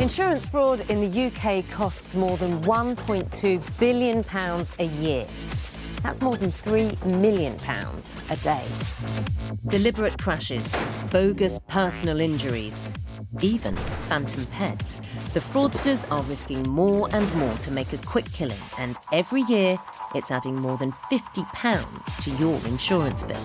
Insurance fraud in the UK costs more than £1.2 billion a year. That's more than £3 million a day. Deliberate crashes, bogus personal injuries, even phantom pets. The fraudsters are risking more and more to make a quick killing, and every year it's adding more than £50 to your insurance bill.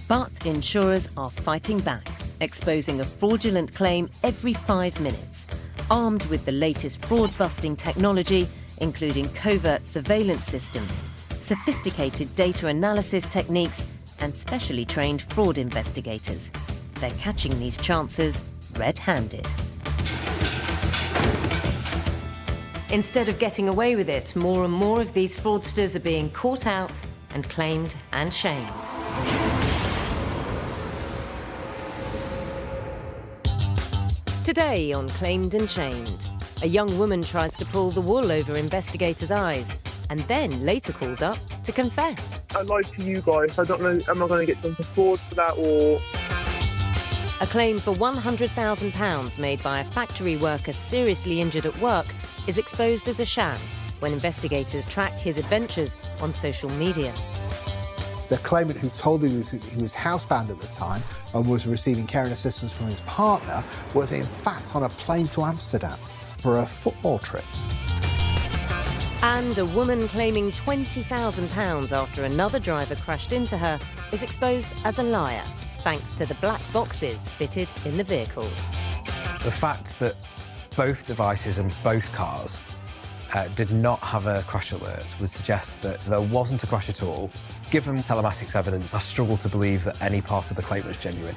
But insurers are fighting back, exposing a fraudulent claim every 5 minutes, armed with the latest fraud-busting technology, including covert surveillance systems, sophisticated data analysis techniques, and specially trained fraud investigators. They're catching these chancers red-handed. Instead of getting away with it, more and more of these fraudsters are being caught out and claimed and shamed. Today on Claimed and Shamed, a young woman tries to pull the wool over investigators' eyes and then later calls up to confess. I lied to you guys. I don't know, am I going to get done for fraud for that or... A claim for £100,000 made by a factory worker seriously injured at work is exposed as a sham when investigators track his adventures on social media. The claimant who told him he was housebound at the time and was receiving care and assistance from his partner was in fact on a plane to Amsterdam for a football trip. And a woman claiming £20,000 after another driver crashed into her is exposed as a liar, thanks to the black boxes fitted in the vehicles. The fact that both devices and both cars did not have a crash alert would suggest that there wasn't a crash at all. Given telematics evidence, I struggle to believe that any part of the claim was genuine.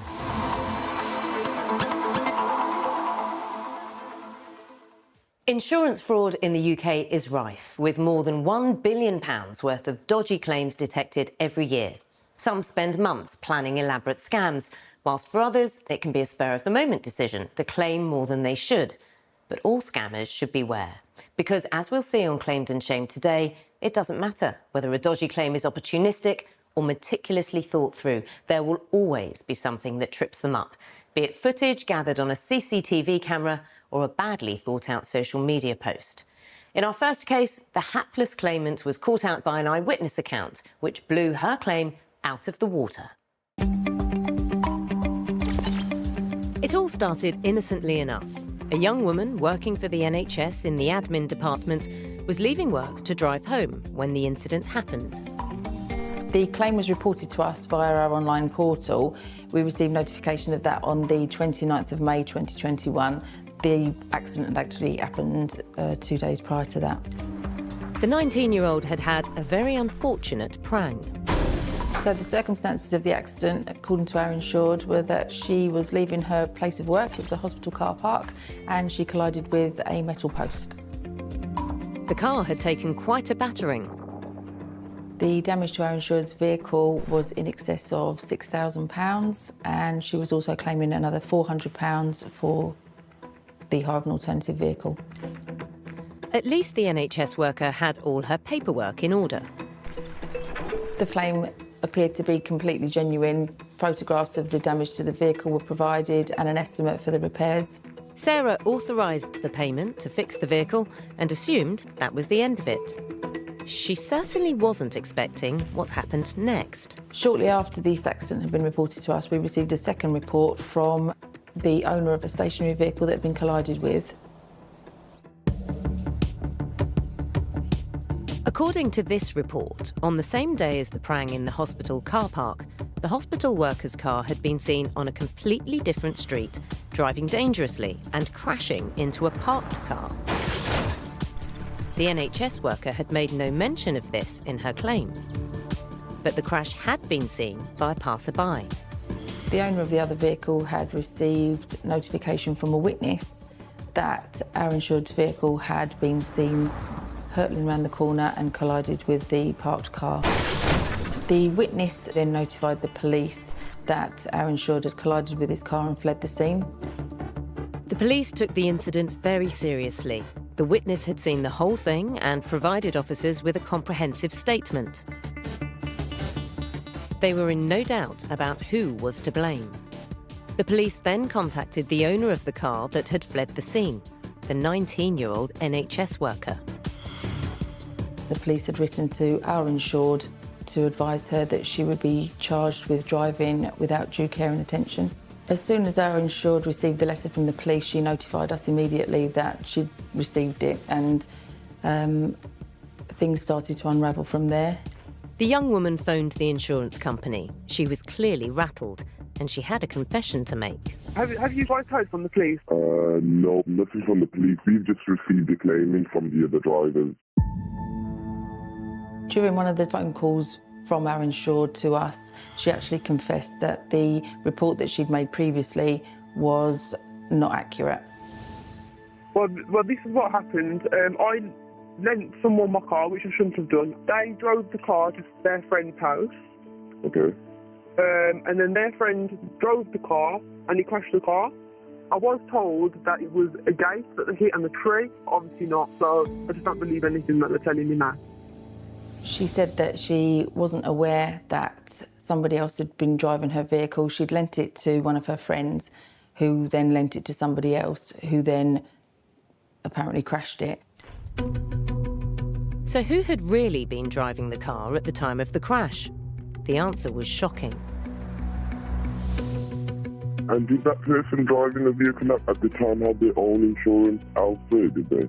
Insurance fraud in the UK is rife, with more than £1 billion worth of dodgy claims detected every year. Some spend months planning elaborate scams, whilst for others it can be a spur-of-the-moment decision to claim more than they should. But all scammers should beware, because as we'll see on Claimed and Shamed today, it doesn't matter whether a dodgy claim is opportunistic or meticulously thought through. There will always be something that trips them up, be it footage gathered on a CCTV camera or a badly thought-out social media post. In our first case, the hapless claimant was caught out by an eyewitness account, which blew her claim out of the water. It all started innocently enough. A young woman working for the NHS in the admin department was leaving work to drive home when the incident happened. The claim was reported to us via our online portal. We received notification of that on the 29th of May 2021. The accident had actually happened 2 days prior to that. The 19-year-old had had a very unfortunate prang. So the circumstances of the accident, according to our insured, were that she was leaving her place of work, it was a hospital car park, and she collided with a metal post. The car had taken quite a battering. The damage to our insured's vehicle was in excess of £6,000, and she was also claiming another £400 for the hire of an alternative vehicle. At least the NHS worker had all her paperwork in order. The claim appeared to be completely genuine. Photographs of the damage to the vehicle were provided and an estimate for the repairs. Sarah authorised the payment to fix the vehicle and assumed that was the end of it. She certainly wasn't expecting what happened next. Shortly after the accident had been reported to us, we received a second report from the owner of a stationary vehicle that had been collided with. According to this report, on the same day as the prang in the hospital car park, the hospital worker's car had been seen on a completely different street, driving dangerously and crashing into a parked car. The NHS worker had made no mention of this in her claim. But the crash had been seen by a passerby. The owner of the other vehicle had received notification from a witness that our insured vehicle had been seen hurtling around the corner and collided with the parked car. The witness then notified the police that our insured had collided with his car and fled the scene. The police took the incident very seriously. The witness had seen the whole thing and provided officers with a comprehensive statement. They were in no doubt about who was to blame. The police then contacted the owner of the car that had fled the scene, the 19-year-old NHS worker. The police had written to our insured to advise her that she would be charged with driving without due care and attention. As soon as our insured received the letter from the police, she notified us immediately that she'd received it, and things started to unravel from there. The young woman phoned the insurance company. She was clearly rattled, and she had a confession to make. Have you guys heard from the police? No, nothing from the police. We've just received a claim from the other drivers. During one of the phone calls from our insured to us, she actually confessed that the report that she'd made previously was not accurate. Well, this is what happened. I lent someone my car, which I shouldn't have done. They drove the car to their friend's house. Okay. And then their friend drove the car and he crashed the car. I was told that it was a gate that they hit and the tree. Obviously not, so I just don't believe anything that they're telling me now. She said that she wasn't aware that somebody else had been driving her vehicle. She'd lent it to one of her friends, who then lent it to somebody else, who then apparently crashed it. So who had really been driving the car at the time of the crash? The answer was shocking. And did that person driving the vehicle at the time have their own insurance elsewhere, did they?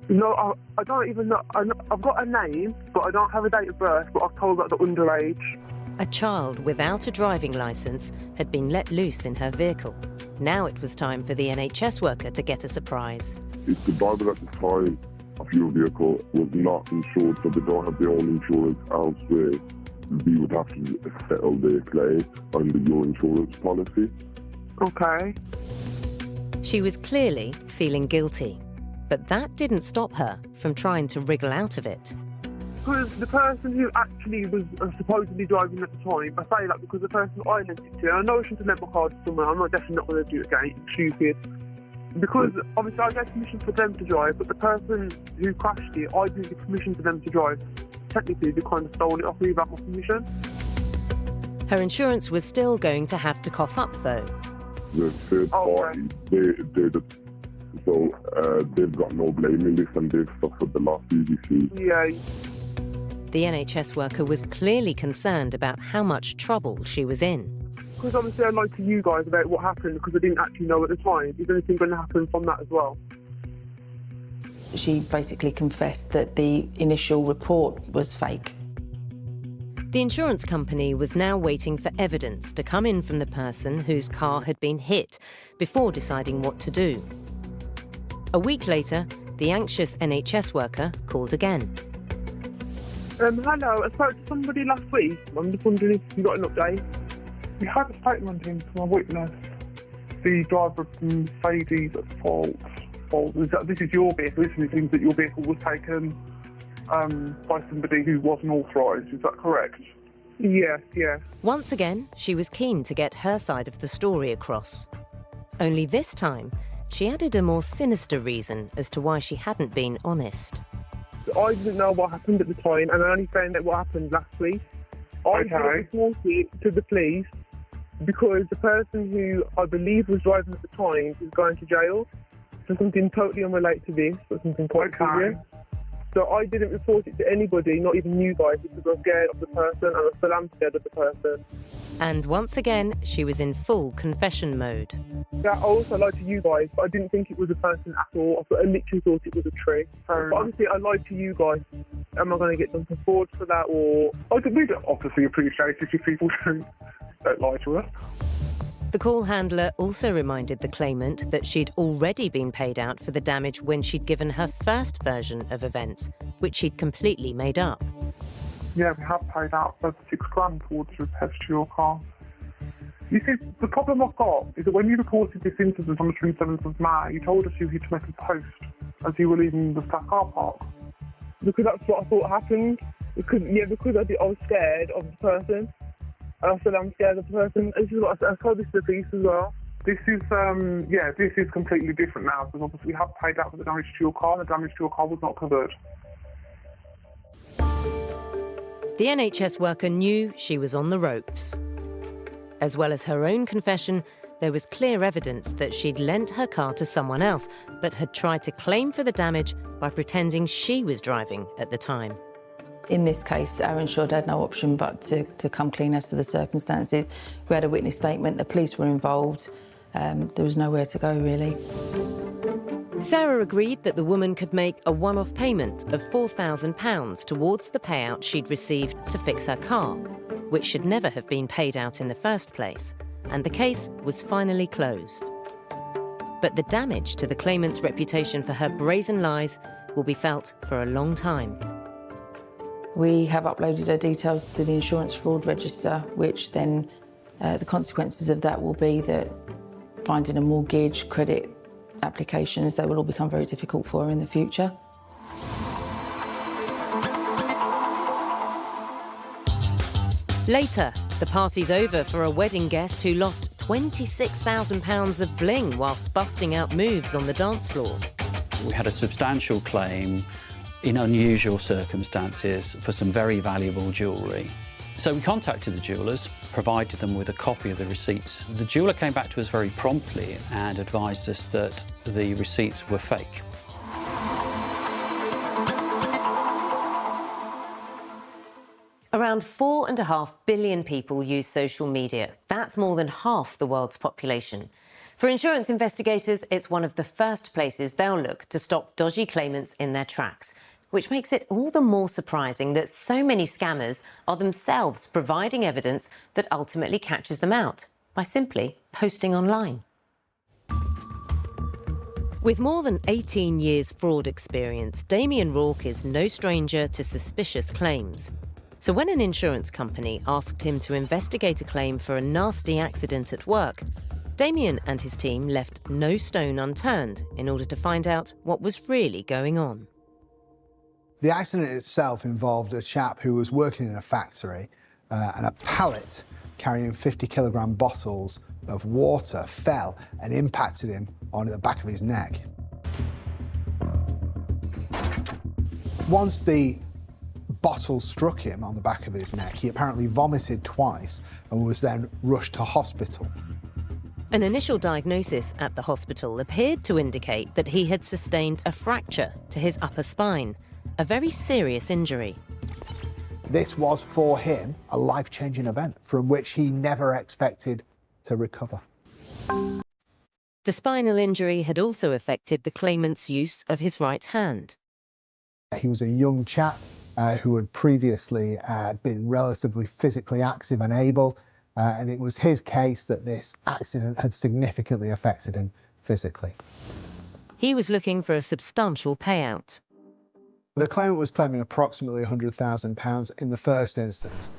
No, I don't even know. I've got a name, but I don't have a date of birth, but I've told that they're underage. A child without a driving licence had been let loose in her vehicle. Now it was time for the NHS worker to get a surprise. If the driver at the time of your vehicle was not insured, so they don't have their own insurance elsewhere, we would have to settle their claim under your insurance policy. Okay. She was clearly feeling guilty, but that didn't stop her from trying to wriggle out of it. Because the person who actually was supposedly driving at the time, I say that because the person I lent it to, I know I shouldn't have lent my car to someone, I'm definitely not going to do it again, it's stupid. Because obviously I gave permission for them to drive, but the person who crashed it, I didn't give permission for them to drive. Technically, they kind of stole it off me without my permission. Her insurance was still going to have to cough up, though. The third party, they've got no blame in this and they've suffered the loss EDC. Yeah. The NHS worker was clearly concerned about how much trouble she was in. Because obviously I lied to you guys about what happened because I didn't actually know at the time. Is anything going to happen from that as well? She basically confessed that the initial report was fake. The insurance company was now waiting for evidence to come in from the person whose car had been hit before deciding what to do. A week later, the anxious NHS worker called again. Hello, I spoke to somebody last week. I'm just wondering if you got an update. We had a statement in from a witness. The driver from Sadie's at fault. This is your vehicle, isn't it? It seems that your vehicle was taken by somebody who wasn't authorised. Is that correct? Yes, yeah. Once again, she was keen to get her side of the story across. Only this time, she added a more sinister reason as to why she hadn't been honest. I didn't know what happened at the time, and I only found out what happened last week. I didn't report it to the police because the person who I believe was driving at the time is going to jail for something totally unrelated to this, or something quite serious. So I didn't report it to anybody, not even you guys, because I was scared of the person, and I still am scared of the person. And once again, she was in full confession mode. Yeah, I also lied to you guys, but I didn't think it was a person at all. I literally thought it was a tree. But obviously, I lied to you guys. Am I going to get done for fraud for that, or...? We'd obviously appreciate it if people don't lie to us. The call handler also reminded the claimant that she'd already been paid out for the damage when she'd given her first version of events, which she'd completely made up. Yeah, we have paid out over £6,000 towards repairs to your car. You see, the problem I've got is that when you reported this incident on the 27th of May, you told us you had to make a post as you were leaving the staff car park. Because that's what I thought happened. Because I was scared of the person. I still am scared of the person. This is what I told this to the police as well. This is completely different now, because obviously we have paid out for the damage to your car, and the damage to your car was not covered. The NHS worker knew she was on the ropes. As well as her own confession, there was clear evidence that she'd lent her car to someone else, but had tried to claim for the damage by pretending she was driving at the time. In this case, our insured had no option but to come clean as to the circumstances. We had a witness statement, the police were involved. There was nowhere to go, really. Sarah agreed that the woman could make a one-off payment of £4,000 towards the payout she'd received to fix her car, which should never have been paid out in the first place, and the case was finally closed. But the damage to the claimant's reputation for her brazen lies will be felt for a long time. We have uploaded her details to the insurance fraud register, which then the consequences of that will be that finding a mortgage, credit applications, they will all become very difficult for her in the future. Later, the party's over for a wedding guest who lost £26,000 of bling whilst busting out moves on the dance floor. We had a substantial claim in unusual circumstances for some very valuable jewellery. So we contacted the jewellers, provided them with a copy of the receipts. The jeweller came back to us very promptly and advised us that the receipts were fake. Around 4.5 billion people use social media. That's more than half the world's population. For insurance investigators, it's one of the first places they'll look to stop dodgy claimants in their tracks, which makes it all the more surprising that so many scammers are themselves providing evidence that ultimately catches them out by simply posting online. With more than 18 years fraud experience, Damien Rourke is no stranger to suspicious claims. So when an insurance company asked him to investigate a claim for a nasty accident at work, Damien and his team left no stone unturned in order to find out what was really going on. The accident itself involved a chap who was working in a factory and a pallet carrying 50-kilogram bottles of water fell and impacted him on the back of his neck. Once the bottle struck him on the back of his neck, he apparently vomited twice and was then rushed to hospital. An initial diagnosis at the hospital appeared to indicate that he had sustained a fracture to his upper spine, a very serious injury. This was for him a life-changing event from which he never expected to recover. The spinal injury had also affected the claimant's use of his right hand. He was a young chap who had previously been relatively physically active and able, and it was his case that this accident had significantly affected him physically. He was looking for a substantial payout. The claimant was claiming approximately £100,000 in the first instance.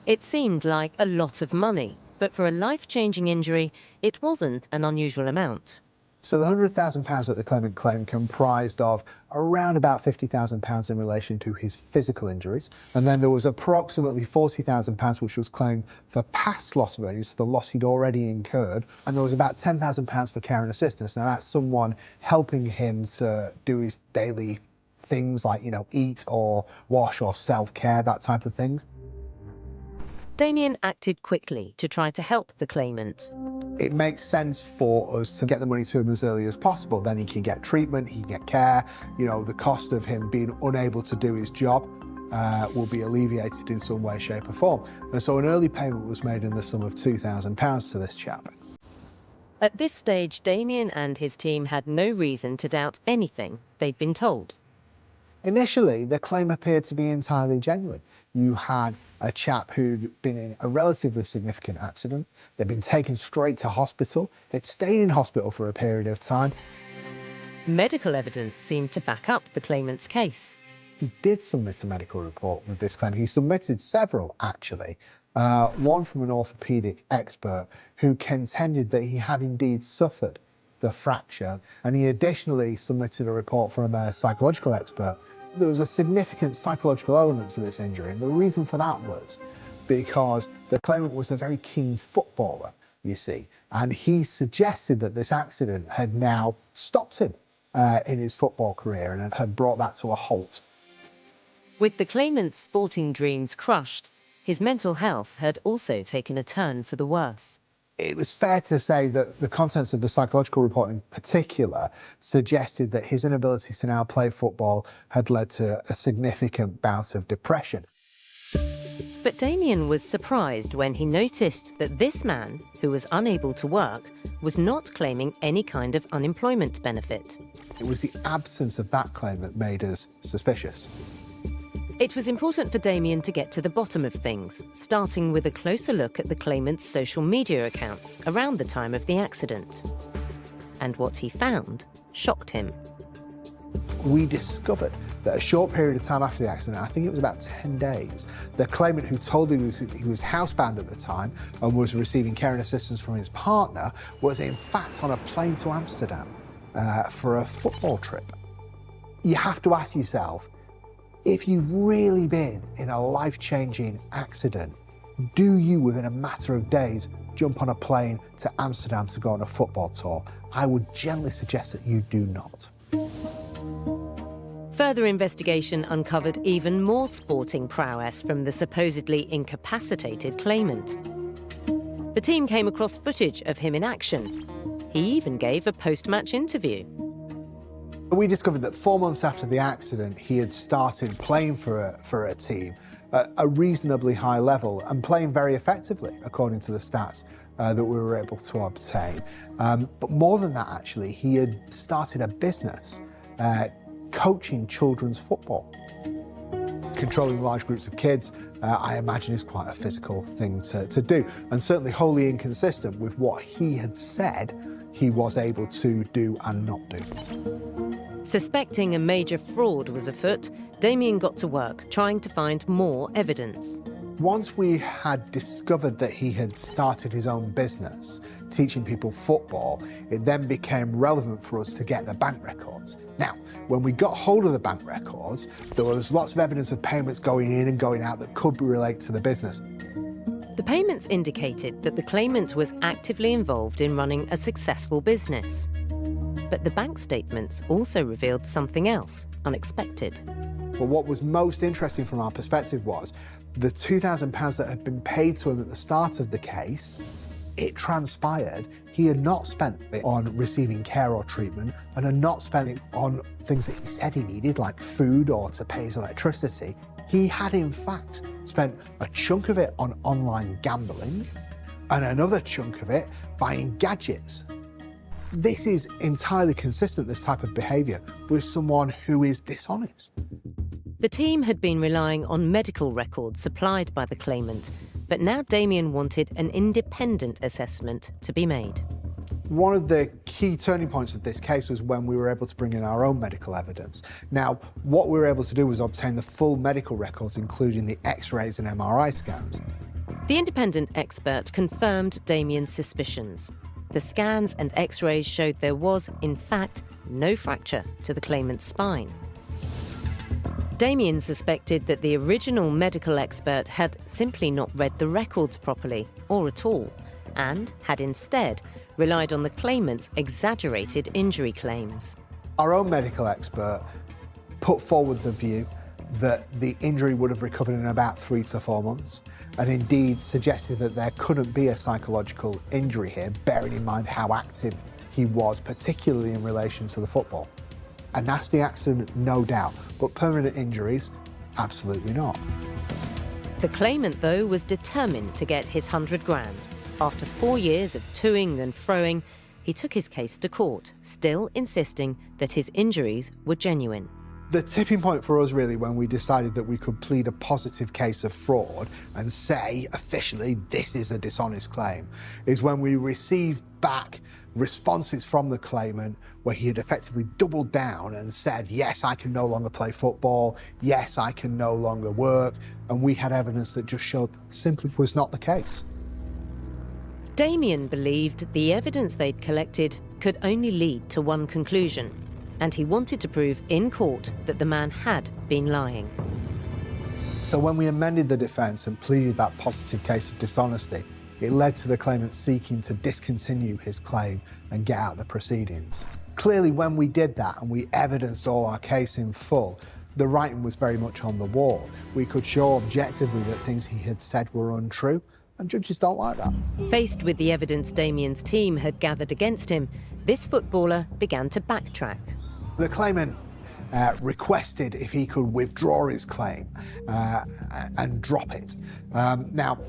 It seemed like a lot of money, but for a life-changing injury, it wasn't an unusual amount. So the £100,000 that the claimant claimed comprised of around about £50,000 in relation to his physical injuries, and then there was approximately £40,000 which was claimed for past loss of earnings, the loss he'd already incurred, and there was about £10,000 for care and assistance. Now that's someone helping him to do his daily things like, eat or wash or self-care, that type of things. Damien acted quickly to try to help the claimant. It makes sense for us to get the money to him as early as possible. Then he can get treatment, he can get care. The cost of him being unable to do his job will be alleviated in some way, shape or form. And so an early payment was made in the sum of £2,000 to this chap. At this stage, Damien and his team had no reason to doubt anything they'd been told. Initially, the claim appeared to be entirely genuine. You had a chap who'd been in a relatively significant accident. They'd been taken straight to hospital. They'd stayed in hospital for a period of time. Medical evidence seemed to back up the claimant's case. He did submit a medical report with this claim. He submitted several, actually. One from an orthopaedic expert who contended that he had indeed suffered the fracture, and he additionally submitted a report from a psychological expert. There was a significant psychological element to this injury, and the reason for that was because the claimant was a very keen footballer, you see, and he suggested that this accident had now stopped him in his football career and had brought that to a halt. With the claimant's sporting dreams crushed, his mental health had also taken a turn for the worse. It was fair to say that the contents of the psychological report in particular suggested that his inability to now play football had led to a significant bout of depression. But Damien was surprised when he noticed that this man, who was unable to work, was not claiming any kind of unemployment benefit. It was the absence of that claim that made us suspicious. It was important for Damien to get to the bottom of things, starting with a closer look at the claimant's social media accounts around the time of the accident. And what he found shocked him. We discovered that a short period of time after the accident, I think it was about 10 days, the claimant, who told him he was housebound at the time and was receiving care and assistance from his partner, was in fact on a plane to Amsterdam for a football trip. You have to ask yourself, if you've really been in a life-changing accident, do you, within a matter of days, jump on a plane to Amsterdam to go on a football tour? I would gently suggest that you do not. Further investigation uncovered even more sporting prowess from the supposedly incapacitated claimant. The team came across footage of him in action. He even gave a post-match interview. We discovered that 4 months after the accident, he had started playing for a team at a reasonably high level and playing very effectively, according to the stats that we were able to obtain. But more than that, actually, he had started a business coaching children's football. Controlling large groups of kids, I imagine, is quite a physical thing to do, and certainly wholly inconsistent with what he had said he was able to do and not do. Suspecting a major fraud was afoot, Damien got to work trying to find more evidence. Once we had discovered that he had started his own business, teaching people football, it then became relevant for us to get the bank records. Now, when we got hold of the bank records, there was lots of evidence of payments going in and going out that could relate to the business. The payments indicated that the claimant was actively involved in running a successful business. But the bank statements also revealed something else, unexpected. But what was most interesting from our perspective was the £2,000 that had been paid to him at the start of the case. It transpired he had not spent it on receiving care or treatment and had not spent it on things that he said he needed, like food or to pay his electricity. He had, in fact, spent a chunk of it on online gambling and another chunk of it buying gadgets. This is entirely consistent, this type of behaviour, with someone who is dishonest. The team had been relying on medical records supplied by the claimant, but now Damien wanted an independent assessment to be made. One of the key turning points of this case was when we were able to bring in our own medical evidence. Now, what we were able to do was obtain the full medical records, including the X-rays and MRI scans. The independent expert confirmed Damien's suspicions. The scans and X-rays showed there was, in fact, no fracture to the claimant's spine. Damien suspected that the original medical expert had simply not read the records properly, or at all, and had instead relied on the claimant's exaggerated injury claims. Our own medical expert put forward the view that the injury would have recovered in about 3 to 4 months, and indeed suggested that there couldn't be a psychological injury here, bearing in mind how active he was, particularly in relation to the football. A nasty accident, no doubt, but permanent injuries, absolutely not. The claimant, though, was determined to get his 100 grand. After 4 years of toing and froing, he took his case to court, still insisting that his injuries were genuine. The tipping point for us, really, when we decided that we could plead a positive case of fraud and say, officially, this is a dishonest claim, is when we received back responses from the claimant where he had effectively doubled down and said, yes, I can no longer play football, yes, I can no longer work, and we had evidence that just showed that simply was not the case. Damien believed the evidence they'd collected could only lead to one conclusion, and he wanted to prove in court that the man had been lying. So when we amended the defence and pleaded that positive case of dishonesty, it led to the claimant seeking to discontinue his claim and get out the proceedings. Clearly, when we did that and we evidenced all our case in full, the writing was very much on the wall. We could show objectively that things he had said were untrue, and judges don't like that. Faced with the evidence Damien's team had gathered against him, this footballer began to backtrack. The claimant requested if he could withdraw his claim and drop it. Now,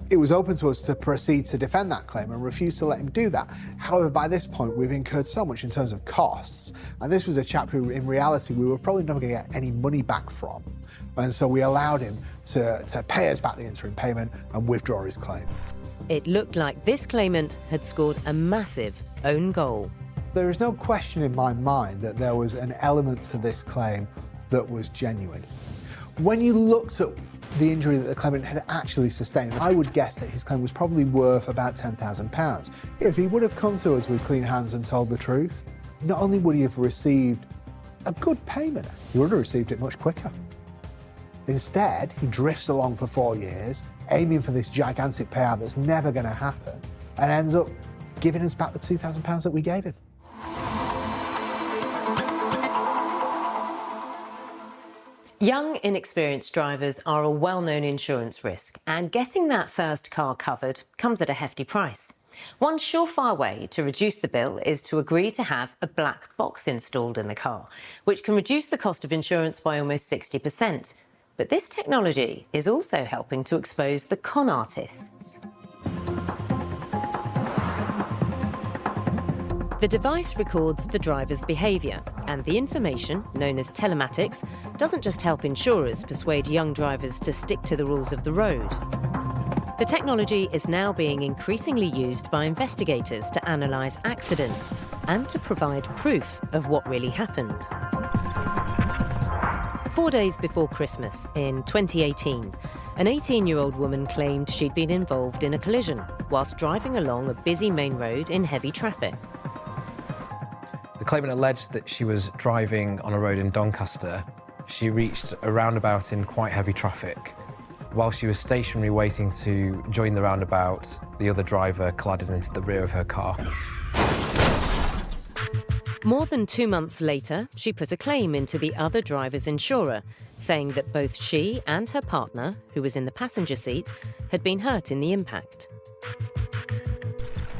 it was open to us to proceed to defend that claim and refused to let him do that. However, by this point, we've incurred so much in terms of costs, and this was a chap who, in reality, we were probably never going to get any money back from. And so we allowed him to pay us back the interim payment and withdraw his claim. It looked like this claimant had scored a massive own goal. There is no question in my mind that there was an element to this claim that was genuine. When you looked at the injury that the claimant had actually sustained, I would guess that his claim was probably worth about £10,000. If he would have come to us with clean hands and told the truth, not only would he have received a good payment, he would have received it much quicker. Instead, he drifts along for 4 years, aiming for this gigantic payout that's never going to happen, and ends up giving us back the £2,000 that we gave him. Young, inexperienced drivers are a well-known insurance risk, and getting that first car covered comes at a hefty price. One surefire way to reduce the bill is to agree to have a black box installed in the car, which can reduce the cost of insurance by almost 60%. But this technology is also helping to expose the con artists. The device records the driver's behaviour, and the information, known as telematics, doesn't just help insurers persuade young drivers to stick to the rules of the road. The technology is now being increasingly used by investigators to analyse accidents and to provide proof of what really happened. 4 days before Christmas in 2018, an 18-year-old woman claimed she'd been involved in a collision whilst driving along a busy main road in heavy traffic. The claimant alleged that she was driving on a road in Doncaster. She reached a roundabout in quite heavy traffic. While she was stationary waiting to join the roundabout, the other driver collided into the rear of her car. More than 2 months later, she put a claim into the other driver's insurer, saying that both she and her partner, who was in the passenger seat, had been hurt in the impact.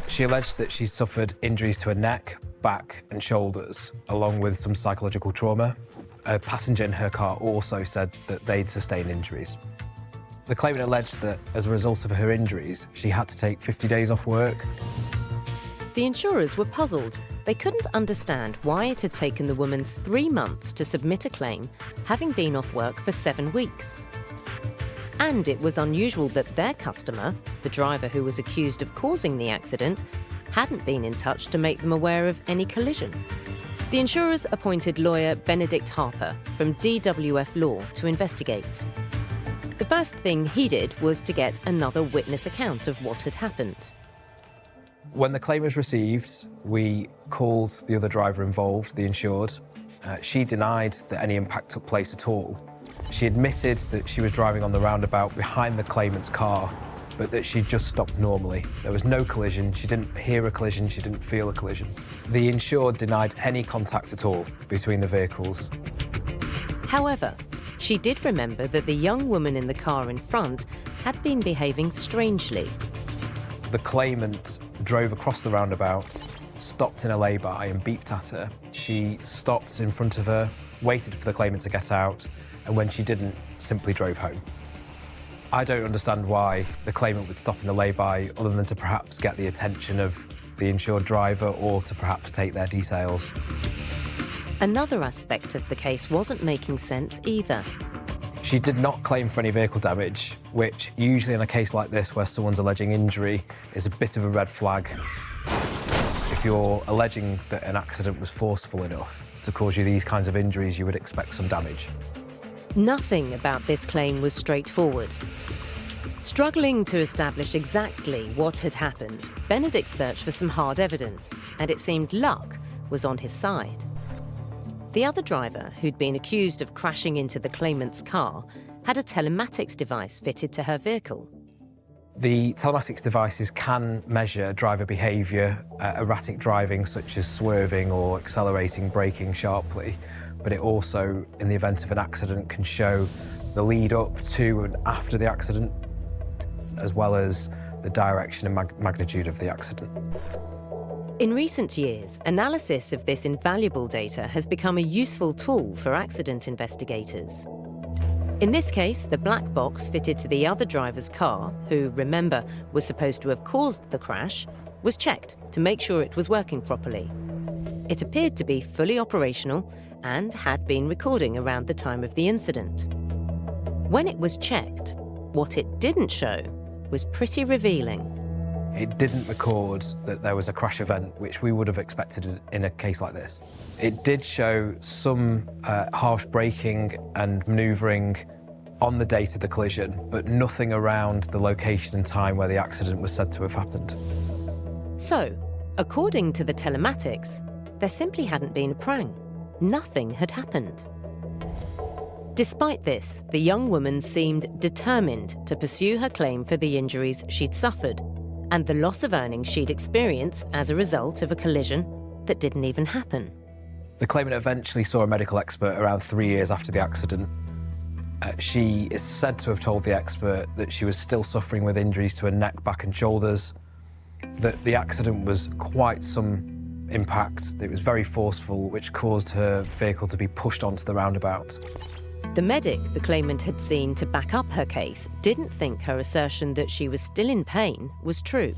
She alleged that she suffered injuries to her neck, back and shoulders, along with some psychological trauma. A passenger in her car also said that they'd sustained injuries. The claimant alleged that as a result of her injuries, she had to take 50 days off work. The insurers were puzzled. They couldn't understand why it had taken the woman 3 months to submit a claim, having been off work for 7 weeks. And it was unusual that their customer, the driver who was accused of causing the accident, hadn't been in touch to make them aware of any collision. The insurers appointed lawyer Benedict Harper from DWF Law to investigate. The first thing he did was to get another witness account of what had happened. When the claim was received, we called the other driver involved, the insured. She denied that any impact took place at all. She admitted that she was driving on the roundabout behind the claimant's car, but that she'd just stopped normally. There was no collision, she didn't hear a collision, she didn't feel a collision. The insured denied any contact at all between the vehicles. However, she did remember that the young woman in the car in front had been behaving strangely. The claimant drove across the roundabout, stopped in a lay-by and beeped at her. She stopped in front of her, waited for the claimant to get out, and when she didn't, simply drove home. I don't understand why the claimant would stop in a lay-by other than to perhaps get the attention of the insured driver or to perhaps take their details. Another aspect of the case wasn't making sense either. She did not claim for any vehicle damage, which usually in a case like this where someone's alleging injury is a bit of a red flag. If you're alleging that an accident was forceful enough to cause you these kinds of injuries, you would expect some damage. Nothing about this claim was straightforward. Struggling to establish exactly what had happened, Benedict searched for some hard evidence, and it seemed luck was on his side. The other driver, who'd been accused of crashing into the claimant's car, had a telematics device fitted to her vehicle. The telematics devices can measure driver behaviour, erratic driving such as swerving or accelerating, braking sharply, but it also, in the event of an accident, can show the lead up to and after the accident, as well as the direction and magnitude of the accident. In recent years, analysis of this invaluable data has become a useful tool for accident investigators. In this case, the black box fitted to the other driver's car, who, remember, was supposed to have caused the crash, was checked to make sure it was working properly. It appeared to be fully operational and had been recording around the time of the incident. When it was checked, what it didn't show was pretty revealing. It didn't record that there was a crash event, which we would have expected in a case like this. It did show some harsh braking and manoeuvring on the date of the collision, but nothing around the location and time where the accident was said to have happened. So, according to the telematics, there simply hadn't been a prang. Nothing had happened. Despite this, the young woman seemed determined to pursue her claim for the injuries she'd suffered and the loss of earnings she'd experienced as a result of a collision that didn't even happen. The claimant eventually saw a medical expert around 3 years after the accident. She is said to have told the expert that she was still suffering with injuries to her neck, back and shoulders, that the accident was quite some impact, it was very forceful, which caused her vehicle to be pushed onto the roundabout. The medic the claimant had seen to back up her case didn't think her assertion that she was still in pain was true.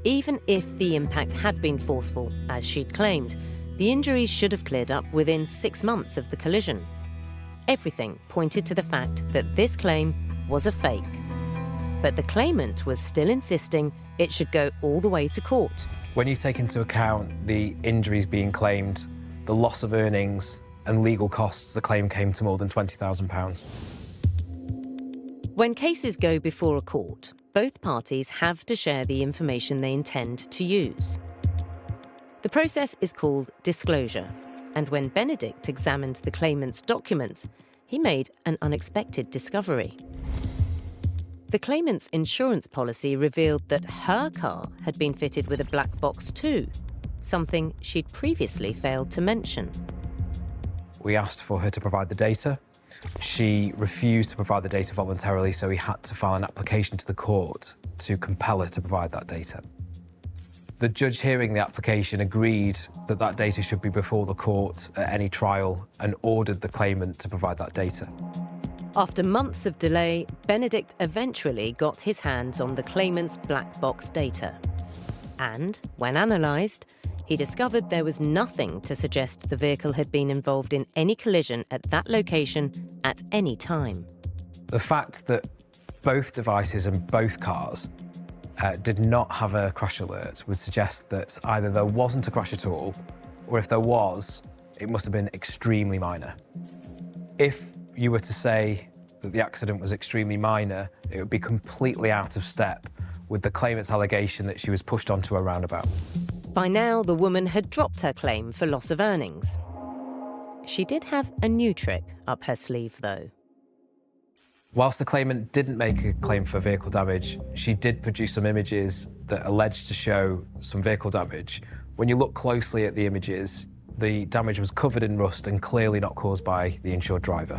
Even if the impact had been forceful, as she'd claimed, the injuries should have cleared up within 6 months of the collision. Everything pointed to the fact that this claim was a fake. But the claimant was still insisting it should go all the way to court. When you take into account the injuries being claimed, the loss of earnings and legal costs, the claim came to more than £20,000. When cases go before a court, both parties have to share the information they intend to use. The process is called disclosure, and when Benedict examined the claimant's documents, he made an unexpected discovery. The claimant's insurance policy revealed that her car had been fitted with a black box too, something she'd previously failed to mention. We asked for her to provide the data. She refused to provide the data voluntarily, so we had to file an application to the court to compel her to provide that data. The judge hearing the application agreed that that data should be before the court at any trial and ordered the claimant to provide that data. After months of delay, Benedict eventually got his hands on the claimant's black box data. And, when analysed, he discovered there was nothing to suggest the vehicle had been involved in any collision at that location at any time. The fact that both devices and both cars did not have a crash alert would suggest that either there wasn't a crash at all, or if there was, it must have been extremely minor. If you were to say that the accident was extremely minor, it would be completely out of step with the claimant's allegation that she was pushed onto a roundabout. By now, the woman had dropped her claim for loss of earnings. She did have a new trick up her sleeve, though. Whilst the claimant didn't make a claim for vehicle damage, she did produce some images that alleged to show some vehicle damage. When you look closely at the images, the damage was covered in rust and clearly not caused by the insured driver.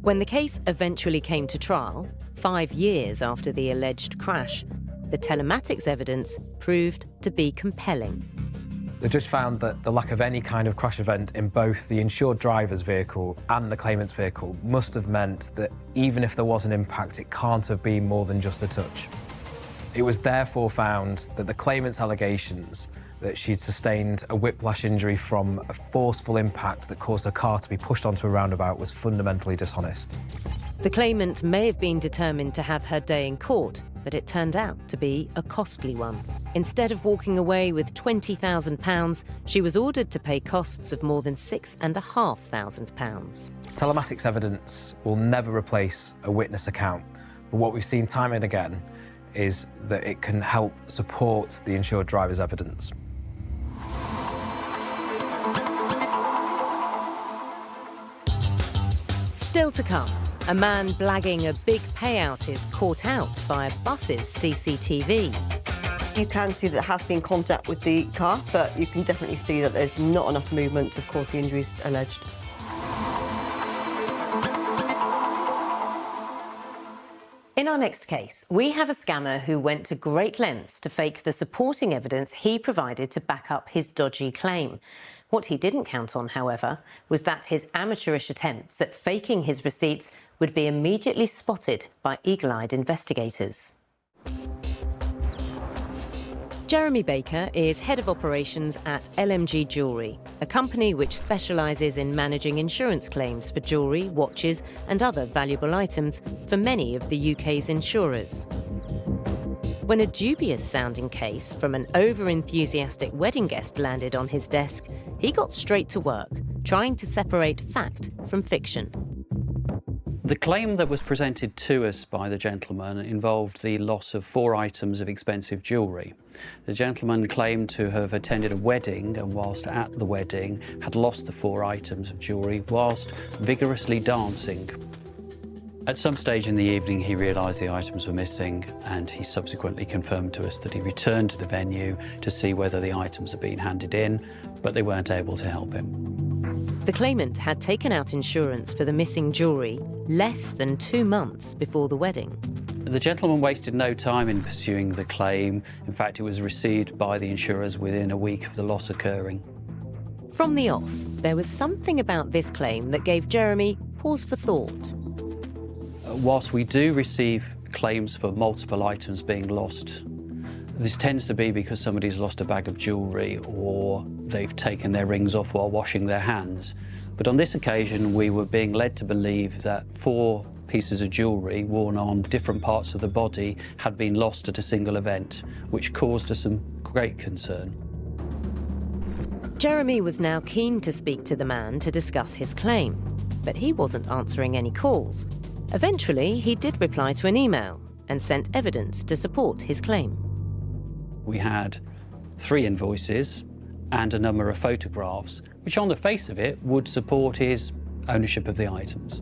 When the case eventually came to trial, 5 years after the alleged crash, the telematics evidence proved to be compelling. The judge found that the lack of any kind of crash event in both the insured driver's vehicle and the claimant's vehicle must have meant that even if there was an impact, it can't have been more than just a touch. It was therefore found that the claimant's allegations that she'd sustained a whiplash injury from a forceful impact that caused her car to be pushed onto a roundabout was fundamentally dishonest. The claimant may have been determined to have her day in court, but it turned out to be a costly one. Instead of walking away with £20,000, she was ordered to pay costs of more than £6,500. Telematics evidence will never replace a witness account, but what we've seen time and again is that it can help support the insured driver's evidence. Still to come, a man blagging a big payout is caught out by a bus's CCTV. You can see that there has been contact with the car, but you can definitely see that there's not enough movement to cause the injuries alleged. In our next case, we have a scammer who went to great lengths to fake the supporting evidence he provided to back up his dodgy claim. What he didn't count on, however, was that his amateurish attempts at faking his receipts would be immediately spotted by eagle-eyed investigators. Jeremy Baker is head of operations at LMG Jewellery, a company which specialises in managing insurance claims for jewellery, watches and other valuable items for many of the UK's insurers. When a dubious-sounding case from an over-enthusiastic wedding guest landed on his desk, he got straight to work, trying to separate fact from fiction. The claim that was presented to us by the gentleman involved the loss of 4 items of expensive jewellery. The gentleman claimed to have attended a wedding and whilst at the wedding had lost the 4 items of jewellery whilst vigorously dancing. At some stage in the evening he realised the items were missing and he subsequently confirmed to us that he returned to the venue to see whether the items had been handed in, but they weren't able to help him. The claimant had taken out insurance for the missing jewellery less than 2 months before the wedding. The gentleman wasted no time in pursuing the claim. In fact, it was received by the insurers within a week of the loss occurring. From the off, there was something about this claim that gave Jeremy pause for thought. Whilst we do receive claims for multiple items being lost, this tends to be because somebody's lost a bag of jewellery or they've taken their rings off while washing their hands. But on this occasion, we were being led to believe that 4 pieces of jewellery worn on different parts of the body had been lost at a single event, which caused us some great concern. Jeremy was now keen to speak to the man to discuss his claim, but he wasn't answering any calls. Eventually, he did reply to an email and sent evidence to support his claim. We had 3 invoices and a number of photographs, which on the face of it would support his ownership of the items.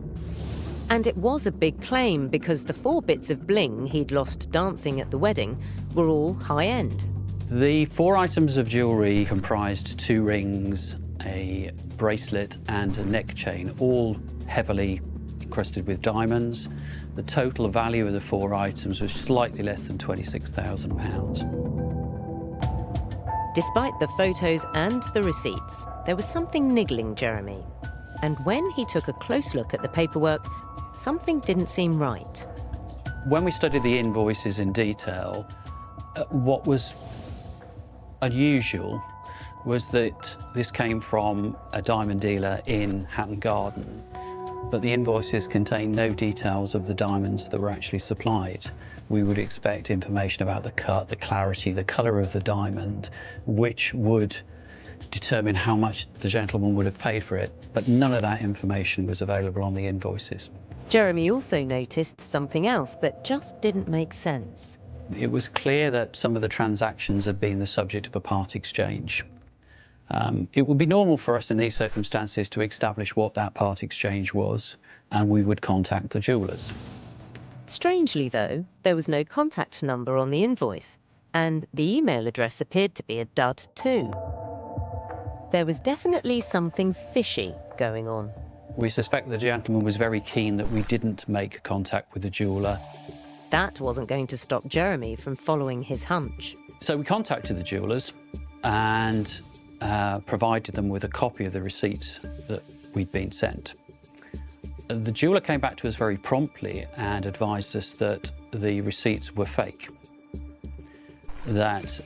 And it was a big claim because the 4 bits of bling he'd lost dancing at the wedding were all high-end. The 4 items of jewellery comprised 2 rings, a bracelet and a neck chain, all heavily encrusted with diamonds. The total value of the 4 items was slightly less than £26,000. Despite the photos and the receipts, there was something niggling Jeremy. And when he took a close look at the paperwork, something didn't seem right. When we studied the invoices in detail, what was unusual was that this came from a diamond dealer in Hatton Garden, but the invoices contain no details of the diamonds that were actually supplied. We would expect information about the cut, the clarity, the colour of the diamond, which would determine how much the gentleman would have paid for it, but none of that information was available on the invoices. Jeremy also noticed something else that just didn't make sense. It was clear that some of the transactions had been the subject of a part exchange. It would be normal for us in these circumstances to establish what that part exchange was, and we would contact the jewellers. Strangely, though, there was no contact number on the invoice, and the email address appeared to be a dud too. There was definitely something fishy going on. We suspect the gentleman was very keen that we didn't make contact with the jeweller. That wasn't going to stop Jeremy from following his hunch. So we contacted the jewellers and provided them with a copy of the receipts that we'd been sent. The jeweller came back to us very promptly and advised us that the receipts were fake. That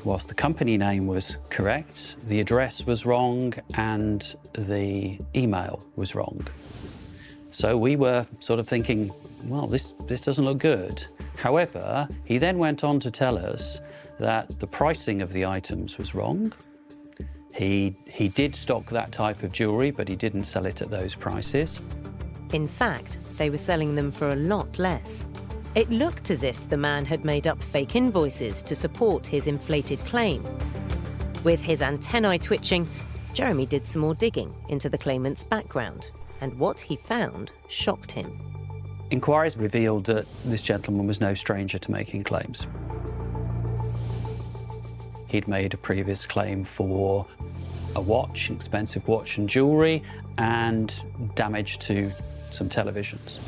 whilst the company name was correct, the address was wrong and the email was wrong. So we were sort of thinking, well, this doesn't look good. However, he then went on to tell us that the pricing of the items was wrong. He did stock that type of jewellery, but he didn't sell it at those prices. In fact, they were selling them for a lot less. It looked as if the man had made up fake invoices to support his inflated claim. With his antennae twitching, Jeremy did some more digging into the claimant's background, and what he found shocked him. Inquiries revealed that this gentleman was no stranger to making claims. He'd made a previous claim for a watch, an expensive watch and jewellery, and damage to some televisions.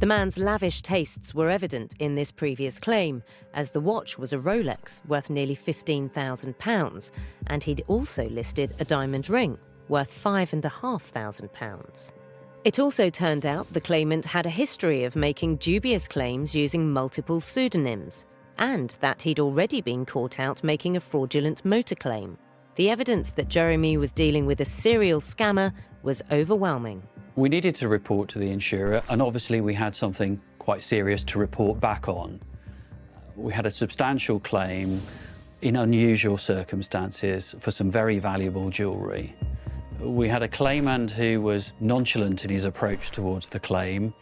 The man's lavish tastes were evident in this previous claim, as the watch was a Rolex worth nearly £15,000, and he'd also listed a diamond ring worth £5,500. It also turned out the claimant had a history of making dubious claims using multiple pseudonyms, and that he'd already been caught out making a fraudulent motor claim. The evidence that Jeremy was dealing with a serial scammer was overwhelming. We needed to report to the insurer, and obviously we had something quite serious to report back on. We had a substantial claim in unusual circumstances for some very valuable jewellery. We had a claimant who was nonchalant in his approach towards the claim,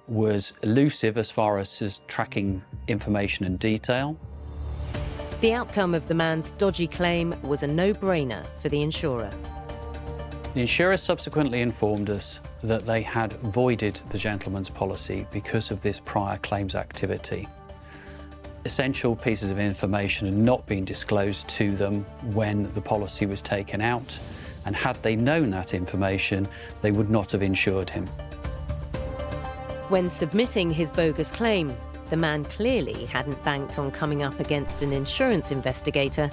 was elusive as far as his tracking information and detail. The outcome of the man's dodgy claim was a no-brainer for the insurer. The insurer subsequently informed us that they had voided the gentleman's policy because of this prior claims activity. Essential pieces of information had not been disclosed to them when the policy was taken out, and had they known that information, they would not have insured him. When submitting his bogus claim, the man clearly hadn't banked on coming up against an insurance investigator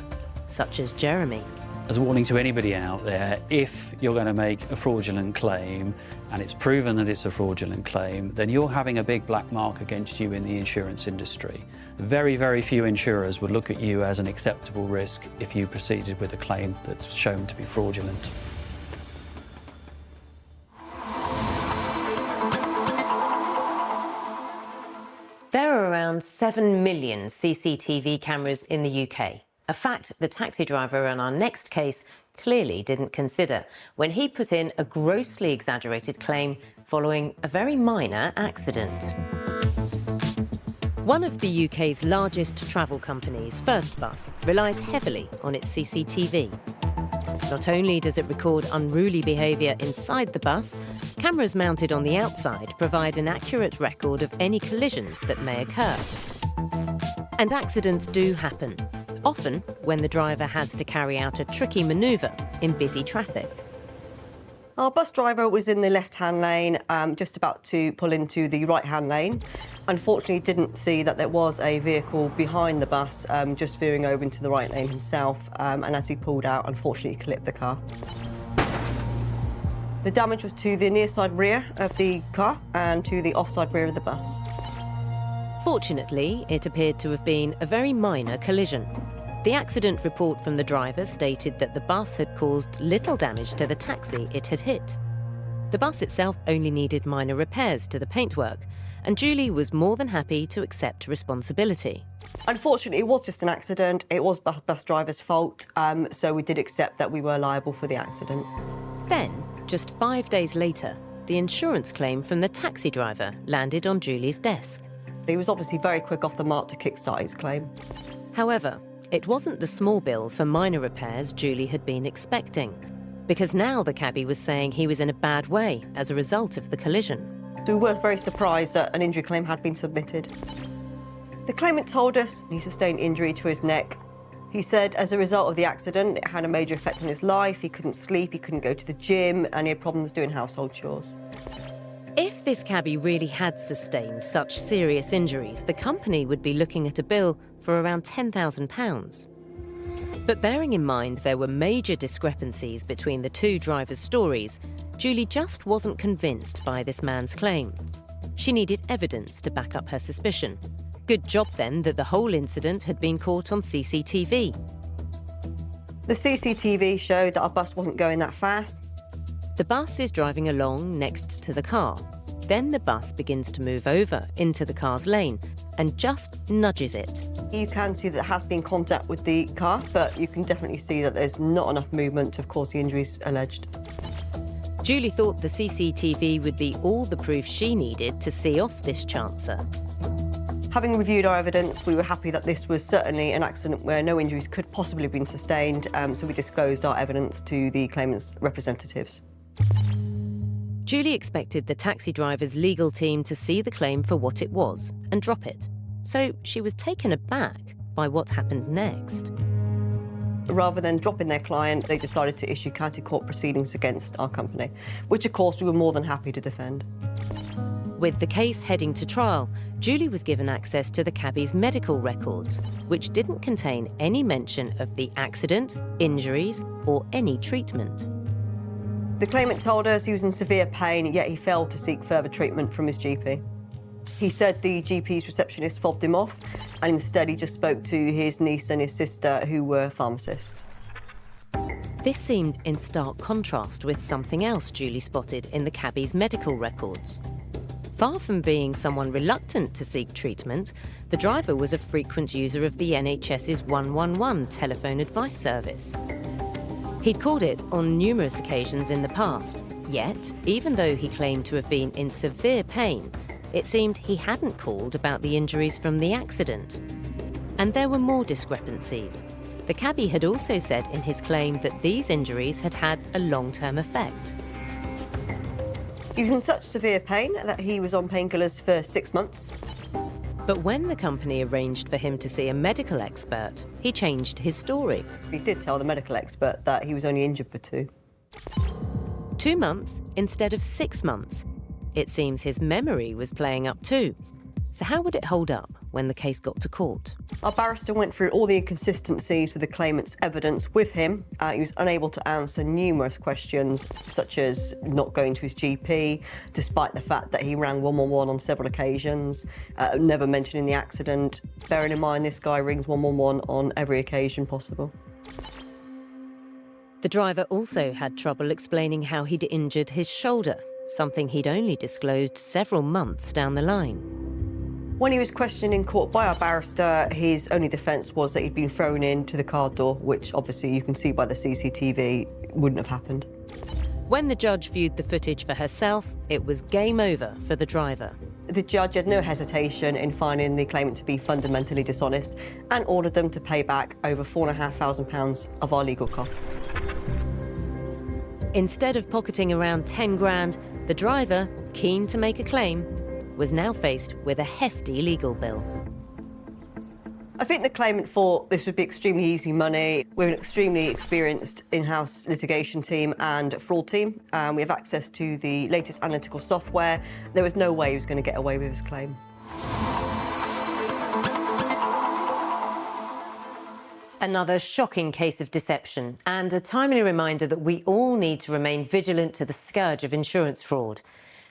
such as Jeremy. As a warning to anybody out there, if you're going to make a fraudulent claim and it's proven that it's a fraudulent claim, then you're having a big black mark against you in the insurance industry. Very, very few insurers would look at you as an acceptable risk if you proceeded with a claim that's shown to be fraudulent. There are around 7 million CCTV cameras in the UK, a fact the taxi driver in our next case clearly didn't consider when he put in a grossly exaggerated claim following a very minor accident. One of the UK's largest travel companies, First Bus, relies heavily on its CCTV. Not only does it record unruly behaviour inside the bus, cameras mounted on the outside provide an accurate record of any collisions that may occur. And accidents do happen, often when the driver has to carry out a tricky manoeuvre in busy traffic. Our bus driver was in the left-hand lane, just about to pull into the right-hand lane. Unfortunately, didn't see that there was a vehicle behind the bus, just veering over into the right lane himself, and as he pulled out, unfortunately, he clipped the car. The damage was to the near side rear of the car and to the offside rear of the bus. Fortunately, it appeared to have been a very minor collision. The accident report from the driver stated that the bus had caused little damage to the taxi it had hit. The bus itself only needed minor repairs to the paintwork, and Julie was more than happy to accept responsibility. Unfortunately, it was just an accident. It was bus driver's fault, so we did accept that we were liable for the accident. Then, just 5 days later, the insurance claim from the taxi driver landed on Julie's desk. He was obviously very quick off the mark to kickstart his claim. However, it wasn't the small bill for minor repairs Julie had been expecting, because now the cabbie was saying he was in a bad way as a result of the collision. So we were very surprised that an injury claim had been submitted. The claimant told us he sustained injury to his neck. He said as a result of the accident, it had a major effect on his life. He couldn't sleep, he couldn't go to the gym, and he had problems doing household chores. If this cabbie really had sustained such serious injuries, the company would be looking at a bill for around £10,000. But bearing in mind there were major discrepancies between the two drivers' stories, Julie just wasn't convinced by this man's claim. She needed evidence to back up her suspicion. Good job then that the whole incident had been caught on CCTV. The CCTV showed that our bus wasn't going that fast. The bus is driving along next to the car. Then the bus begins to move over into the car's lane and just nudges it. You can see that there has been contact with the car, but you can definitely see that there's not enough movement to cause the injuries alleged. Julie thought the CCTV would be all the proof she needed to see off this chancer. Having reviewed our evidence, we were happy that this was certainly an accident where no injuries could possibly have been sustained, so we disclosed our evidence to the claimant's representatives. Julie expected the taxi driver's legal team to see the claim for what it was and drop it. So she was taken aback by what happened next. Rather than dropping their client, they decided to issue county court proceedings against our company, which of course we were more than happy to defend. With the case heading to trial, Julie was given access to the cabbie's medical records, which didn't contain any mention of the accident, injuries, or any treatment. The claimant told us he was in severe pain, yet he failed to seek further treatment from his GP. He said the GP's receptionist fobbed him off, and instead he just spoke to his niece and his sister, who were pharmacists. This seemed in stark contrast with something else Julie spotted in the cabbie's medical records. Far from being someone reluctant to seek treatment, the driver was a frequent user of the NHS's 111 telephone advice service. He'd called it on numerous occasions in the past, yet, even though he claimed to have been in severe pain, it seemed he hadn't called about the injuries from the accident. And there were more discrepancies. The cabbie had also said in his claim that these injuries had had a long-term effect. He was in such severe pain that he was on painkillers for 6 months. But when the company arranged for him to see a medical expert, he changed his story. He did tell the medical expert that he was only injured for 2. 2 months instead of 6 months. It seems his memory was playing up too. So how would it hold up when the case got to court? Our barrister went through all the inconsistencies with the claimant's evidence with him. He was unable to answer numerous questions, such as not going to his GP, despite the fact that he rang 111 on several occasions, never mentioning the accident, bearing in mind this guy rings 111 on every occasion possible. The driver also had trouble explaining how he'd injured his shoulder, something he'd only disclosed several months down the line. When he was questioned in court by our barrister, his only defence was that he'd been thrown into the car door, which obviously you can see by the CCTV wouldn't have happened. When the judge viewed the footage for herself, it was game over for the driver. The judge had no hesitation in finding the claimant to be fundamentally dishonest and ordered them to pay back over £4,500 of our legal costs. Instead of pocketing around 10 grand, the driver, keen to make a claim, was now faced with a hefty legal bill. I think the claimant thought this would be extremely easy money. We're an extremely experienced in-house litigation team and fraud team. We have access to the latest analytical software. There was no way he was going to get away with his claim. Another shocking case of deception and a timely reminder that we all need to remain vigilant to the scourge of insurance fraud.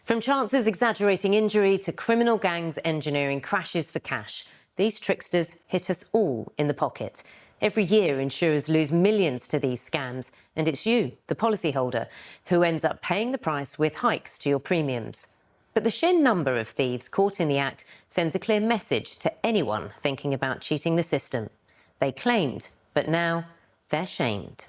From chancers exaggerating injury to criminal gangs engineering crashes for cash, these tricksters hit us all in the pocket. Every year, insurers lose millions to these scams, and it's you, the policyholder, who ends up paying the price with hikes to your premiums. But the sheer number of thieves caught in the act sends a clear message to anyone thinking about cheating the system. They claimed, but now they're shamed.